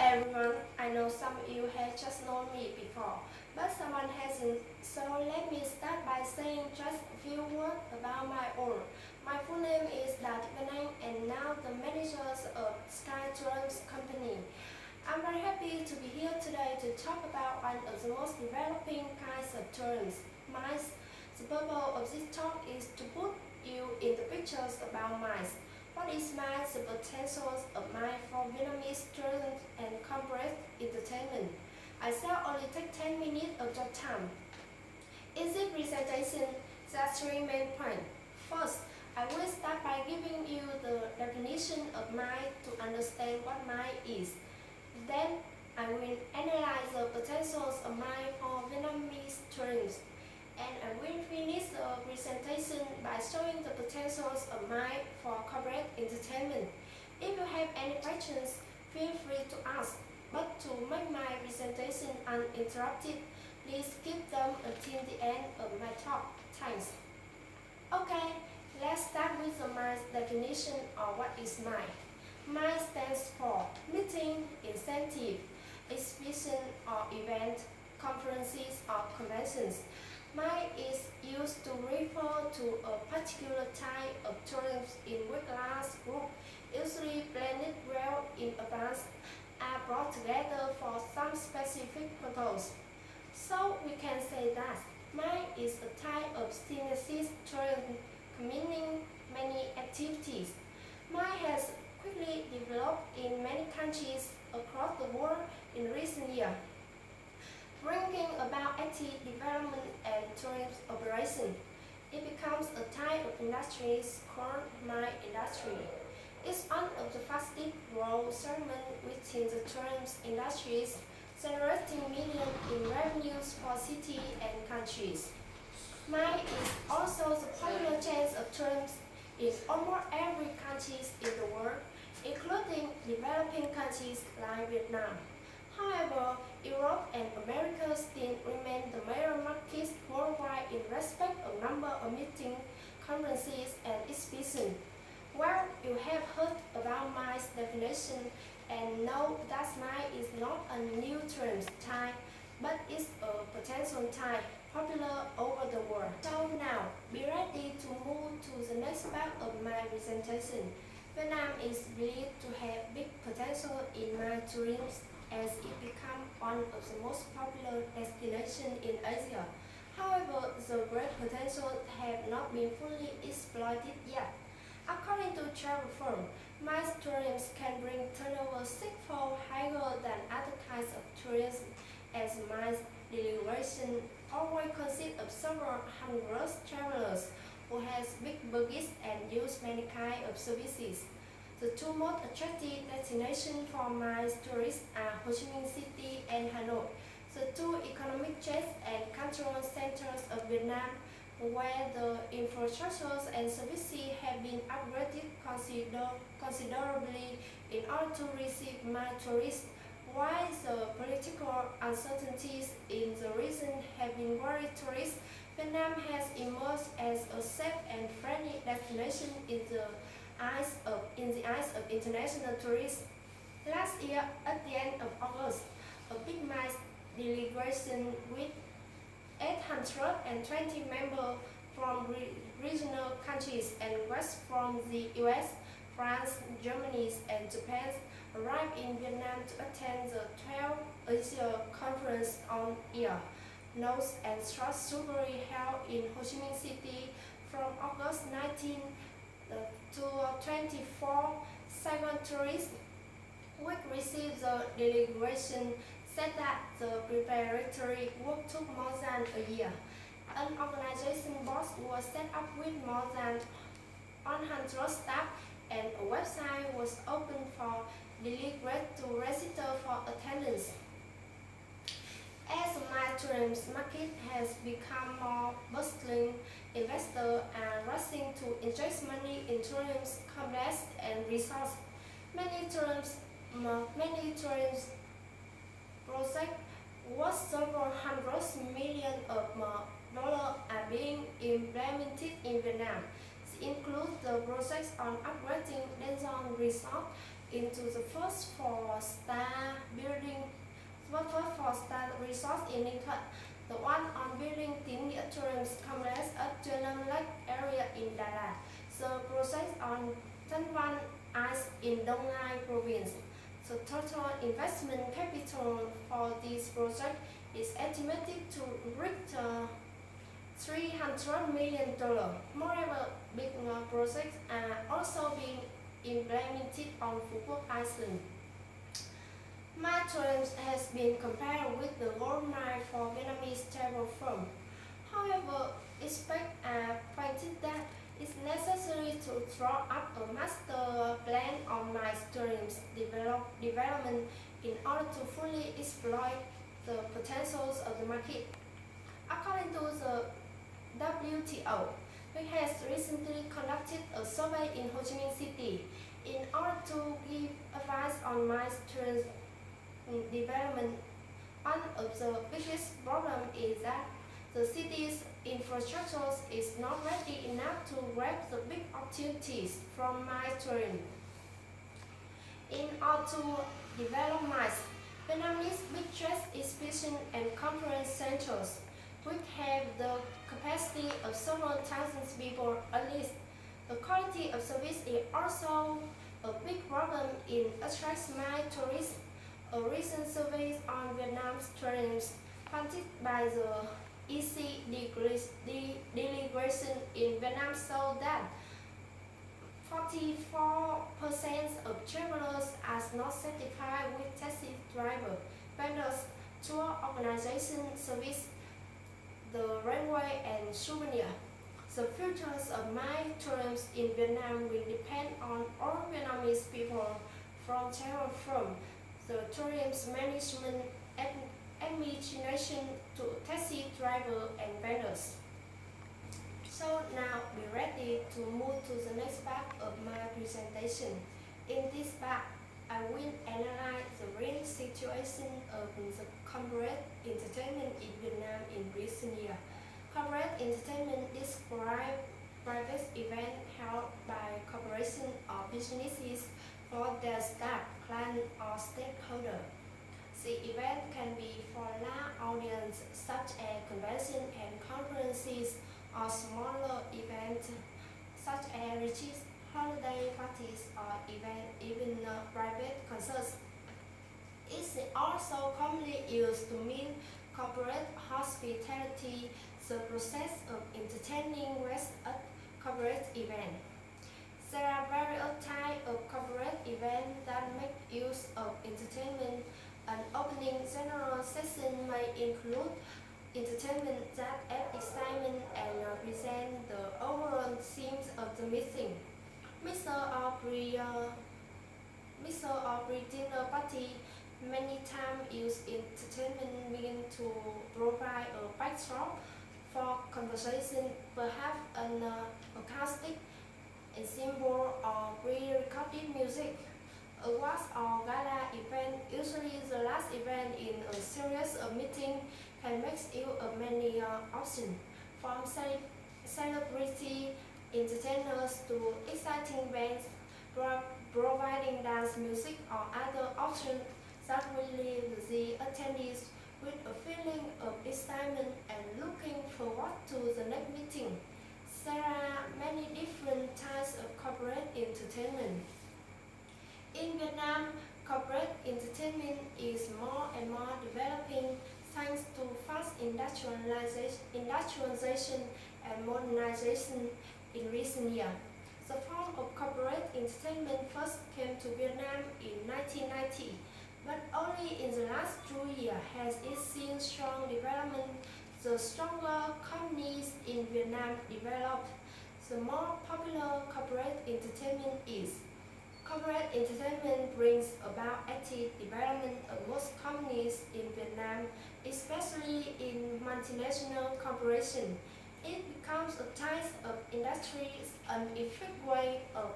everyone, I know some of you have just known me before, but someone hasn't, so let me start by saying just a few words about my own. My full name is and now the manager of Sky Tours Company. I'm very happy to be here today to talk about one of the most developing kinds of tourism, mice. The purpose of this talk is to put you in the pictures about mice. What is mice, the potentials of mice for Vietnamese tourism and corporate entertainment? I shall only take 10 minutes of your time. In this presentation, there are three main points. First, I will start by giving you the definition of mice to understand what mice is. Then, I will analyze the potentials of mice for Vietnamese tourism. And I will finish the presentation by showing the potentials of mice for corporate entertainment. If you have any questions, feel free to ask. But to make my presentation uninterrupted, please keep them until the end of my talk. Thanks. Okay, let's start with the mice definition of what is mice. Mice stands for meeting, incentive, exhibition or event, conferences or conventions. Mice is used to refer to a particular type of tourism in which large groups, usually planned well in advance, are brought together for some specific purpose. So we can say that mice is a type of synergistic tourism combining many activities. Mice has quickly developed in many countries across the world in recent years, bringing about active development and tourism operation. It becomes a type of industry called mice industry. It's one of the fastest growing segments within the tourism industries, generating millions in revenues for cities and countries. Mice is also the popular chain of tourism in almost every country in the world, including developing countries like Vietnam. However, Europe and America still remain the major markets worldwide in respect of number of meetings, conferences, and exhibitions. Well, you have heard about mice definition and know that mice is not a new tourism type, but is a potential type popular over the world. So now, be ready to move to the next part of my presentation. Vietnam is believed to have big potential in mice tourism as it becomes one of the most popular destinations in Asia. However, the great potential have not been fully exploited yet. According to travel firm, mice tourism can bring turnover sixfold higher than other kinds of tourism, as mice delegation always consists of several hundred travelers who has big budgets and use many kinds of services. The two most attractive destinations for mice tourists are Ho Chi Minh City and Hanoi, the two economic centers and cultural centers of Vietnam, where the infrastructures and services have been upgraded considerably in order to receive mice tourists. While the political uncertainties in the region have been worried tourists, Vietnam has emerged as a safe and friendly destination in the eyes of international tourists. Last year, at the end of August, a big mice delegation with 820 members from regional countries and guests from the US, France, Germany, and Japan arrived in Vietnam to attend the 12th Asia Conference on Air, Nose and Throat Surgery held in Ho Chi Minh City from August 19 to 24. Second tourist week received the delegation said that the preparatory work took more than a year. An organization board was set up with more than 100 staff and a website was opened for delegates to register for attendance. As the mice tourism market has become more bustling, investors are rushing to inject money in tourism complexes and resorts. Many tourism projects worth several hundred million of dollars are being implemented in Vietnam. These include the projects on upgrading Denzel Resort, into the first four-star resort in Ninh Thuận. The one on building thuyết tourism complex at Tulam Lake area in Đà Lạt. The project on Tân Văn Ice in Đông Nai province. The total investment capital for this project is estimated to reach $300 million. Moreover, big projects are also being implemented on Phú Quốc Island. My tourism has been compared with the gold mine for Vietnamese travel firm. However, experts are pointed that it's necessary to draw up a master plan on my tourism development in order to fully exploit the potentials of the market. According to the WTO, which has recently conducted a survey in Ho Chi Minh City in order to give advice on my tourism development. One of the biggest problems is that the city's infrastructure is not ready enough to grab the big opportunities from my tourism. In order to develop MICE, Vietnamese big trade exhibition and conference centers, which have the capacity of several thousand people at least. The quality of service is also a big problem in attracting my tourists. A recent survey on Vietnam's tourism conducted by the EC delegation in Vietnam showed that 44% of travelers are not satisfied with taxi driver, vendors, tour organization service, the railway and souvenir. The futures of my tourism in Vietnam will depend on all Vietnamese people from travel firm, the tourism management administration to taxi driver and vendors. So now we're ready to move to the next part of my presentation. In this part, I will analyze the real situation of the corporate entertainment in Vietnam in recent years. Corporate entertainment describes private events held by corporations or businesses for their staff, client, or stakeholder. The event can be for large audience such as conventions and conferences, or smaller events such as retreats, holiday parties, or even private concerts. It's also commonly used to mean corporate hospitality, the process of entertaining guests at corporate events. There are various types of corporate events that make use of entertainment. An opening general session may include entertainment that adds excitement and present the overall themes of the meeting. Mixer or pre-dinner party many times use entertainment means to provide a backdrop for conversation, perhaps an acoustic ensemble or pre-recorded music. A wax or gala event, usually the last event in a series of meetings, can make use of many options, from celebrity entertainers to exciting bands, providing dance music or other options that will leave the attendees with a feeling of excitement and looking forward to the next meeting. There are many different types of corporate entertainment. In Vietnam, corporate entertainment is more and more developing thanks to fast industrialization and modernization in recent years. The form of corporate entertainment first came to Vietnam in 1990, but only in the last 2 years has it seen strong development. The stronger companies in Vietnam developed, the more popular corporate entertainment is. Corporate entertainment brings about active development of most companies in Vietnam, especially in multinational corporations. It becomes a type of industry, an effective way of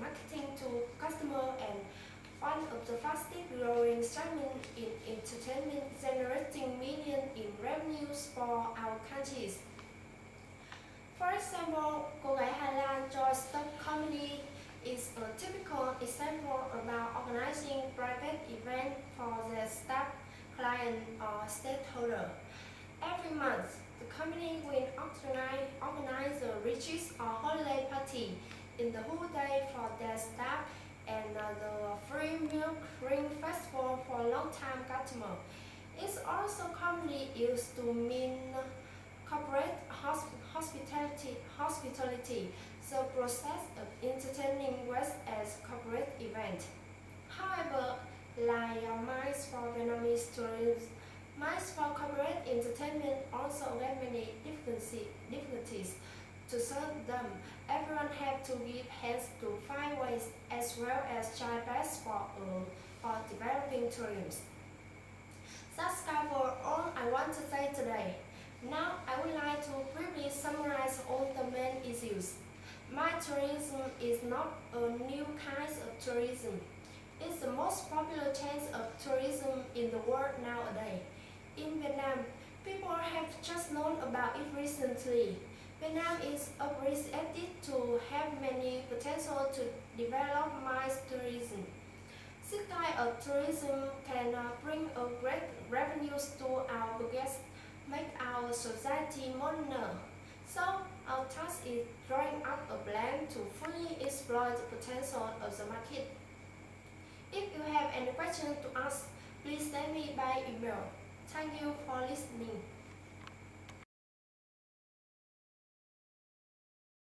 marketing to customers and one of the fastest growing segments in entertainment, generating millions in revenues for our countries. For example, cô gái Hà Lan Joy Stock Company is a typical example about organizing private events for the staff, client, or stakeholder. Every month, the company will organize a retreat or holiday party in the whole day for their staff and the free milk drink festival for long-time customers. It's also commonly used to mean corporate hospitality, the process of entertaining guests as corporate event. However, like miles for Vietnamese tourism, miles for corporate entertainment also have many difficulties. To solve them, everyone has to give hands to find ways as well as try best for developing tourism. That's covered all I want to say today. Now I would like to briefly summarize all the main issues. My tourism is not a new kind of tourism. It's the most popular type of tourism in the world nowadays. In Vietnam, people have just known about it recently. Vietnam is appreciated to have many potential to develop mass tourism. This kind of tourism can bring a great revenues to our guests, make our society modern. So, our task is drawing up a plan to fully explore the potential of the market. If you have any questions to ask, please send me by email. Thank you for listening.